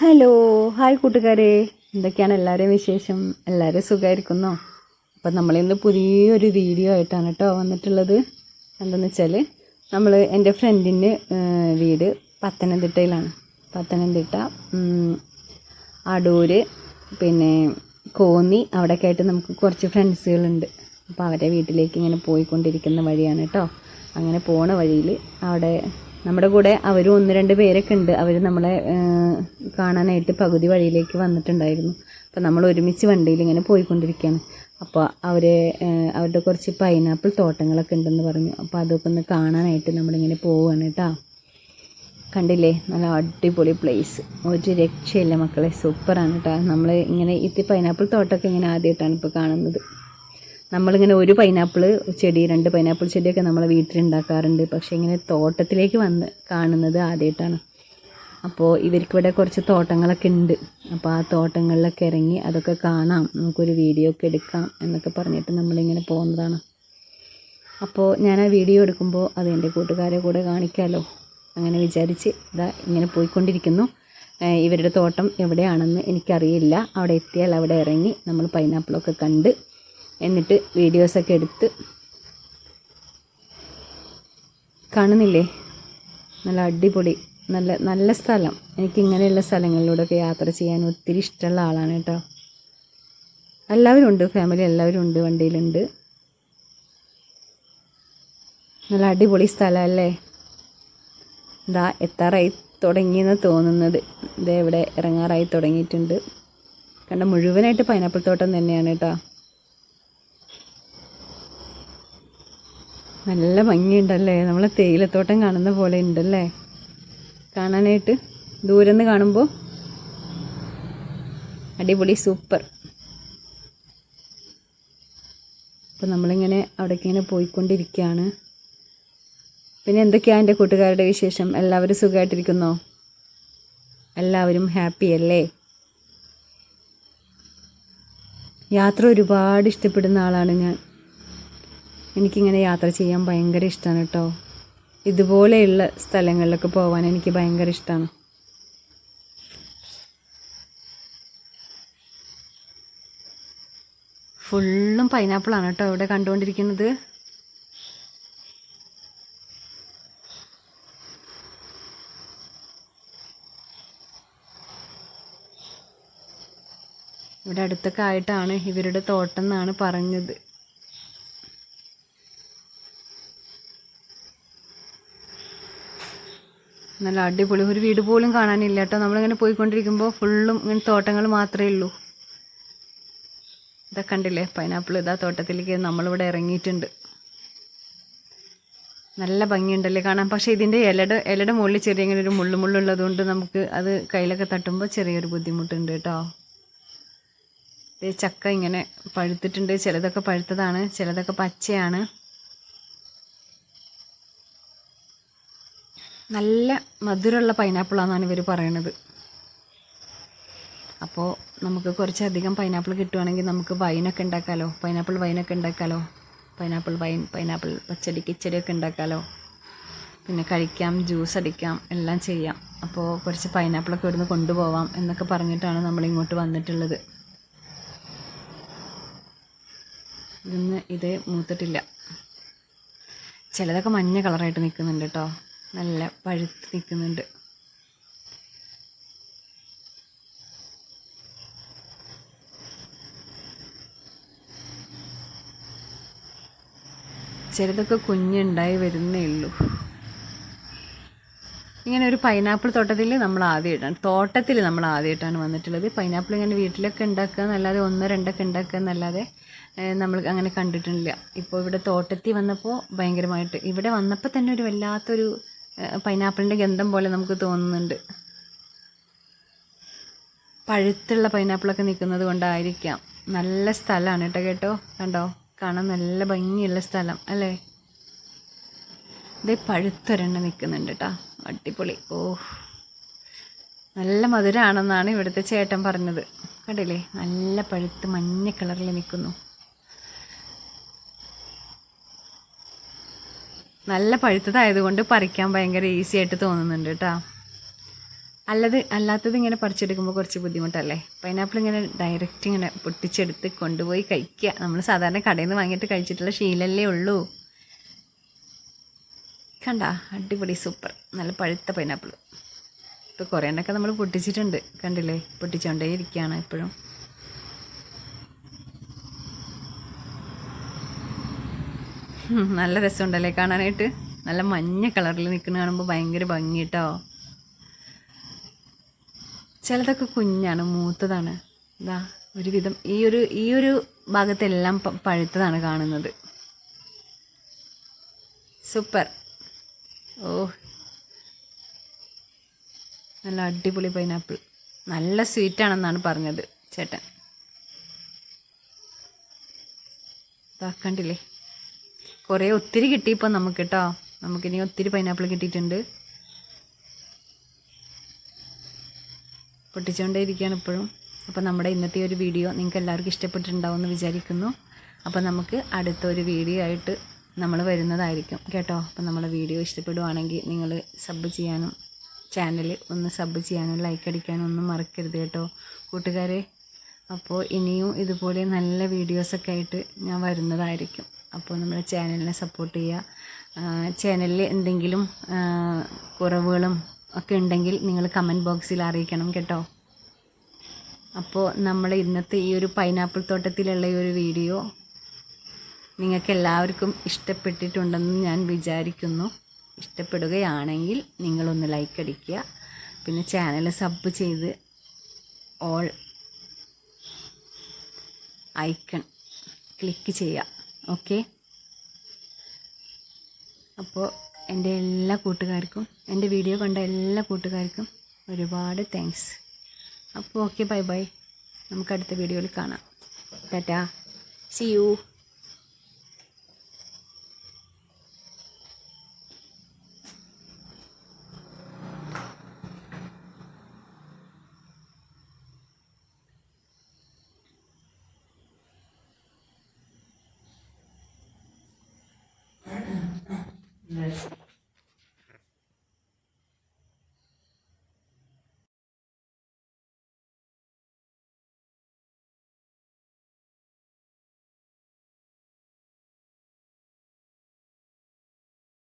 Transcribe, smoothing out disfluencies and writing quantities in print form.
Hello hi കൂട്ടുകാരെ, എന്തൊക്കെയാണ് എല്ലാവരെയും വിശേഷം? എല്ലാവരും സുഖമായിരിക്കുന്നോ? അപ്പം നമ്മളിന്ന് പുതിയൊരു വീഡിയോ ആയിട്ടാണ് കേട്ടോ വന്നിട്ടുള്ളത്. എന്താണെന്ന് വെച്ചാൽ എൻ്റെ ഫ്രണ്ടിൻ്റെ വീട് പത്തനംതിട്ടയിലാണ്. പത്തനംതിട്ട അടൂർ, പിന്നെ കോന്നി, അവിടെയൊക്കെ ആയിട്ട് നമുക്ക് കുറച്ച് ഫ്രണ്ട്സുകളുണ്ട്. അപ്പോൾ അവരെ വീട്ടിലേക്ക് ഇങ്ങനെ പോയിക്കൊണ്ടിരിക്കുന്ന വഴിയാണ് കേട്ടോ. അങ്ങനെ പോണ വഴിയിൽ അവിടെ നമ്മുടെ കൂടെ അവരും ഒന്ന് രണ്ട് പേരൊക്കെ ഉണ്ട്. അവർ നമ്മളെ കാണാനായിട്ട് പകുതി വഴിയിലേക്ക് വന്നിട്ടുണ്ടായിരുന്നു. അപ്പോൾ നമ്മൾ ഒരുമിച്ച് വണ്ടിയിൽ ഇങ്ങനെ പോയിക്കൊണ്ടിരിക്കുകയാണ്. അപ്പോൾ അവരുടെ കുറച്ച് പൈനാപ്പിൾ തോട്ടങ്ങളൊക്കെ ഉണ്ടെന്ന് പറഞ്ഞു. അപ്പോൾ അതൊക്കെ ഒന്ന് കാണാനായിട്ട് നമ്മളിങ്ങനെ പോവുകയാണ് കേട്ടോ. കണ്ടില്ലേ, നല്ല അടിപൊളി പ്ലേസ്, ഒരു രക്ഷയില്ല മക്കളെ, സൂപ്പറാണ് കേട്ടോ. നമ്മൾ ഇങ്ങനെ പൈനാപ്പിൾ തോട്ടമൊക്കെ ഇങ്ങനെ ആദ്യമായിട്ടാണ് ഇപ്പോൾ കാണുന്നത്. നമ്മളിങ്ങനെ ഒരു പൈനാപ്പിൾ ചെടി, രണ്ട് പൈനാപ്പിൾ ചെടിയൊക്കെ നമ്മളെ വീട്ടിലുണ്ടാക്കാറുണ്ട്. പക്ഷേ ഇങ്ങനെ തോട്ടത്തിലേക്ക് വന്ന് കാണുന്നത് ആദ്യമായിട്ടാണ്. അപ്പോൾ ഇവർക്കിവിടെ കുറച്ച് തോട്ടങ്ങളൊക്കെ ഉണ്ട്. അപ്പോൾ ആ തോട്ടങ്ങളിലൊക്കെ ഇറങ്ങി അതൊക്കെ കാണാം, നമുക്കൊരു വീഡിയോ ഒക്കെ എടുക്കാം എന്നൊക്കെ പറഞ്ഞിട്ട് നമ്മളിങ്ങനെ പോകുന്നതാണ്. അപ്പോൾ ഞാൻ ആ വീഡിയോ എടുക്കുമ്പോൾ അത് എൻ്റെ കൂട്ടുകാരെ കൂടെ കാണിക്കാമല്ലോ, അങ്ങനെ വിചാരിച്ച് ഇതാ ഇങ്ങനെ പോയിക്കൊണ്ടിരിക്കുന്നു. ഇവരുടെ തോട്ടം എവിടെയാണെന്ന് എനിക്കറിയില്ല. അവിടെ എത്തിയാൽ അവിടെ ഇറങ്ങി നമ്മൾ പൈനാപ്പിളൊക്കെ കണ്ട് എന്നിട്ട് വീഡിയോസൊക്കെ എടുത്ത്, കാണുന്നില്ലേ നല്ല അടിപൊളി, നല്ല നല്ല സ്ഥലം. എനിക്കിങ്ങനെയുള്ള സ്ഥലങ്ങളിലൂടെയൊക്കെ യാത്ര ചെയ്യാൻ ഒത്തിരി ഇഷ്ടമുള്ള ആളാണ് കേട്ടോ. എല്ലാവരും ഉണ്ട്, ഫാമിലി എല്ലാവരും ഉണ്ട്, വണ്ടിയിലുണ്ട്. നല്ല അടിപൊളി സ്ഥലമല്ലേ. ഇതാ എത്താറായി തുടങ്ങിയെന്ന് തോന്നുന്നത്. ഇതേ ഇവിടെ ഇറങ്ങാറായി തുടങ്ങിയിട്ടുണ്ട്. കണ്ട മുഴുവനായിട്ട് പൈനാപ്പിൾ തോട്ടം തന്നെയാണ് കേട്ടോ. നല്ല ഭംഗിയുണ്ടല്ലേ, നമ്മളെ തേയിലത്തോട്ടം കാണുന്ന പോലെ ഉണ്ടല്ലേ കാണാനായിട്ട്. ദൂരെ നിന്ന് കാണുമ്പോൾ അടിപൊളി, സൂപ്പർ. അപ്പോൾ നമ്മളിങ്ങനെ അവിടേക്ക് ഇങ്ങനെ പോയിക്കൊണ്ടിരിക്കുകയാണ്. പിന്നെ എന്തൊക്കെയാണ് എൻ്റെ കൂട്ടുകാരുടെ വിശേഷം? എല്ലാവരും സുഖമായിട്ടിരിക്കുന്നോ? എല്ലാവരും ഹാപ്പി അല്ലേ? യാത്ര ഒരുപാട് ഇഷ്ടപ്പെടുന്ന ആളാണ് ഞാൻ. എനിക്കിങ്ങനെ യാത്ര ചെയ്യാൻ ഭയങ്കര ഇഷ്ടമാണ് കേട്ടോ. ഇതുപോലെയുള്ള സ്ഥലങ്ങളിലൊക്കെ പോകാൻ എനിക്ക് ഭയങ്കര ഇഷ്ടമാണ്. ഫുള്ളും പൈനാപ്പിളാണ് കേട്ടോ ഇവിടെ കണ്ടുകൊണ്ടിരിക്കുന്നത്. ഇവിടെ അടുത്തൊക്കെ ആയിട്ടാണ് ഇവരുടെ തോട്ടം എന്നാണ് പറഞ്ഞത്. നല്ല അടിപൊളി, ഒരു വീട് പോലും കാണാനില്ല കേട്ടോ. നമ്മളിങ്ങനെ പോയിക്കൊണ്ടിരിക്കുമ്പോൾ ഫുള്ളും ഇങ്ങനെ തോട്ടങ്ങൾ മാത്രമേ ഉള്ളൂ. ഇതൊക്കെ കണ്ടില്ലേ പൈനാപ്പിൾ, ഇതാ തോട്ടത്തിലേക്ക് നമ്മളിവിടെ ഇറങ്ങിയിട്ടുണ്ട്. നല്ല ഭംഗിയുണ്ടല്ലേ കാണാൻ. പക്ഷേ ഇതിൻ്റെ ഇലയുടെ മുകളിൽ ചെറിയ ഇങ്ങനെ ഒരു മുള്ളുള്ളതുകൊണ്ട് നമുക്ക് അത് കയ്യിലൊക്കെ തട്ടുമ്പോൾ ചെറിയൊരു ബുദ്ധിമുട്ടുണ്ട് കേട്ടോ. ചക്ക ഇങ്ങനെ പഴുത്തിട്ടുണ്ട്, ചിലതൊക്കെ പഴുത്തതാണ്, ചിലതൊക്കെ പച്ചയാണ്. നല്ല മധുരമുള്ള പൈനാപ്പിളാണെന്നാണ് ഇവർ പറയണത്. അപ്പോൾ നമുക്ക് കുറച്ചധികം പൈനാപ്പിൾ കിട്ടുവാണെങ്കിൽ നമുക്ക് വൈനൊക്കെ ഉണ്ടാക്കാമല്ലോ, പൈനാപ്പിൾ വൈനൊക്കെ ഉണ്ടാക്കാമല്ലോ. പൈനാപ്പിൾ വൈൻ, പൈനാപ്പിൾ പച്ചടി, കിച്ചടിയൊക്കെ ഉണ്ടാക്കാമല്ലോ. പിന്നെ കഴിക്കാം, ജ്യൂസ് അടിക്കാം, എല്ലാം ചെയ്യാം. അപ്പോൾ കുറച്ച് പൈനാപ്പിളൊക്കെ ഇവിടുന്ന് കൊണ്ടുപോവാം എന്നൊക്കെ പറഞ്ഞിട്ടാണ് നമ്മളിങ്ങോട്ട് വന്നിട്ടുള്ളത്. ഇത് മൂത്തിട്ടില്ല, ചിലതൊക്കെ മഞ്ഞ കളറായിട്ട് നിൽക്കുന്നുണ്ട് കേട്ടോ, നല്ല പഴുത്ത് നിൽക്കുന്നുണ്ട്. ചിലതൊക്കെ കുഞ്ഞുണ്ടായി വരുന്നേ ഉള്ളൂ. ഇങ്ങനെ ഒരു പൈനാപ്പിൾ തോട്ടത്തിൽ നമ്മൾ ആദ്യമായിട്ടാണ് വന്നിട്ടുള്ളത്. പൈനാപ്പിൾ ഇങ്ങനെ വീട്ടിലൊക്കെ ഉണ്ടാക്കുക എന്നല്ലാതെ ഒന്നോ രണ്ടൊക്കെ ഉണ്ടാക്കുക എന്നല്ലാതെ നമ്മൾ അങ്ങനെ കണ്ടിട്ടില്ല. ഇപ്പോൾ ഇവിടെ തോട്ടത്തിൽ വന്നപ്പോൾ ഭയങ്കരമായിട്ട്, ഇവിടെ വന്നപ്പോൾ തന്നെ ഒരു വല്ലാത്തൊരു പൈനാപ്പിളിൻ്റെ ഗന്ധം പോലെ നമുക്ക് തോന്നുന്നുണ്ട്. പഴുത്തുള്ള പൈനാപ്പിളൊക്കെ നിൽക്കുന്നത് കൊണ്ടായിരിക്കാം. നല്ല സ്ഥലമാണ് കേട്ടോ. കണ്ടോ, കാണാൻ നല്ല ഭംഗിയുള്ള സ്ഥലം അല്ലേ. ഇത് പഴുത്തൊരെണ്ണം നിൽക്കുന്നുണ്ട് കേട്ടോ, അടിപൊളി. ഓ, നല്ല മധുരമാണെന്നാണ് ഇവിടുത്തെ ചേട്ടൻ പറഞ്ഞത്. കണ്ടില്ലേ, നല്ല പഴുത്ത് മഞ്ഞ കളറിൽ നിൽക്കുന്നു. നല്ല പഴുത്തതായതുകൊണ്ട് പറിക്കാൻ ഭയങ്കര ഈസി ആയിട്ട് തോന്നുന്നുണ്ട് കേട്ടോ. അല്ലാത്തത് ഇങ്ങനെ പറിച്ചെടുക്കുമ്പോൾ കുറച്ച് ബുദ്ധിമുട്ടല്ലേ. പൈനാപ്പിൾ ഇങ്ങനെ ഡയറക്റ്റ് ഇങ്ങനെ പൊട്ടിച്ചെടുത്ത് കൊണ്ടുപോയി കഴിക്കുക. നമ്മൾ സാധാരണ കടയിൽ നിന്ന് വാങ്ങിയിട്ട് കഴിച്ചിട്ടുള്ള ശീലമല്ലേ ഉള്ളൂ. കണ്ട, അടിപൊളി സൂപ്പർ നല്ല പഴുത്ത പൈനാപ്പിൾ. ഇപ്പോൾ കുറേ എണ്ണമൊക്കെ നമ്മൾ പൊട്ടിച്ചിട്ടുണ്ട്, കണ്ടില്ലേ, പൊട്ടിച്ചുകൊണ്ടേ ഇരിക്കുകയാണ് എപ്പോഴും. നല്ല രസമുണ്ടല്ലേ കാണാനായിട്ട്. നല്ല മഞ്ഞ കളറിൽ നിൽക്കുന്ന കാണുമ്പോൾ ഭയങ്കര ഭംഗി കേട്ടോ. ചിലതൊക്കെ കുഞ്ഞാണ്, മൂത്തതാണ്. ഇതാ ഒരുവിധം ഈ ഒരു ഭാഗത്തെല്ലാം പഴുത്തതാണ് കാണുന്നത്. സൂപ്പർ. ഓ, നല്ല അടിപൊളി പൈനാപ്പിൾ. നല്ല സ്വീറ്റാണെന്നാണ് പറഞ്ഞത് ചേട്ടൻ. കണ്ടില്ലേ, കുറേ ഒത്തിരി കിട്ടിയിപ്പോൾ നമുക്ക് കേട്ടോ. നമുക്കിനി ഒത്തിരി പൈനാപ്പിൾ കിട്ടിയിട്ടുണ്ട്. പൊട്ടിച്ചുകൊണ്ടേ ഇരിക്കുകയാണ് ഇപ്പോഴും. അപ്പോൾ നമ്മുടെ ഇന്നത്തെ ഒരു വീഡിയോ നിങ്ങൾക്ക് എല്ലാവർക്കും ഇഷ്ടപ്പെട്ടിട്ടുണ്ടാവുമെന്ന് വിചാരിക്കുന്നു. അപ്പോൾ നമുക്ക് അടുത്തൊരു വീഡിയോ ആയിട്ട് നമ്മൾ വരുന്നതായിരിക്കും കേട്ടോ. അപ്പോൾ നമ്മളെ വീഡിയോ ഇഷ്ടപ്പെടുവാണെങ്കിൽ നിങ്ങൾ സബ് ചെയ്യാനും ചാനൽ ഒന്ന് സബ് ചെയ്യാനും ലൈക്ക് അടിക്കാനും ഒന്നും മറക്കരുത് കേട്ടോ കൂട്ടുകാരെ. അപ്പോൾ ഇനിയും ഇതുപോലെ നല്ല വീഡിയോസൊക്കെ ആയിട്ട് ഞാൻ വരുന്നതായിരിക്കും. അപ്പോൾ നമ്മുടെ ചാനലിനെ സപ്പോർട്ട് ചെയ്യുക. ചാനലിൽ എന്തെങ്കിലും കുറവുകളും ഒക്കെ ഉണ്ടെങ്കിൽ നിങ്ങൾ കമൻറ്റ് ബോക്സിൽ അറിയിക്കണം കേട്ടോ. അപ്പോൾ നമ്മൾ ഇന്നത്തെ ഈ ഒരു പൈനാപ്പിൾ തോട്ടത്തിലുള്ള ഈ ഒരു വീഡിയോ നിങ്ങൾക്ക് എല്ലാവർക്കും ഇഷ്ടപ്പെട്ടിട്ടുണ്ടെന്ന് ഞാൻ വിചാരിക്കുന്നു. ഇഷ്ടപ്പെടുകയാണെങ്കിൽ നിങ്ങളൊന്ന് ലൈക്ക് അടിക്കുക. പിന്നെ ചാനൽ സബ് ചെയ്ത് ഓൾ ഐക്കൺ ക്ലിക്ക് ചെയ്യുക. ഓക്കെ. അപ്പോൾ എൻ്റെ എല്ലാ കൂട്ടുകാർക്കും, എൻ്റെ വീഡിയോ കണ്ട എല്ലാ കൂട്ടുകാർക്കും ഒരുപാട് താങ്ക്സ്. അപ്പോൾ ഓക്കെ, ബൈ ബൈ. നമുക്ക് അടുത്ത വീഡിയോയിൽ കാണാം. Tata, see you. Yes.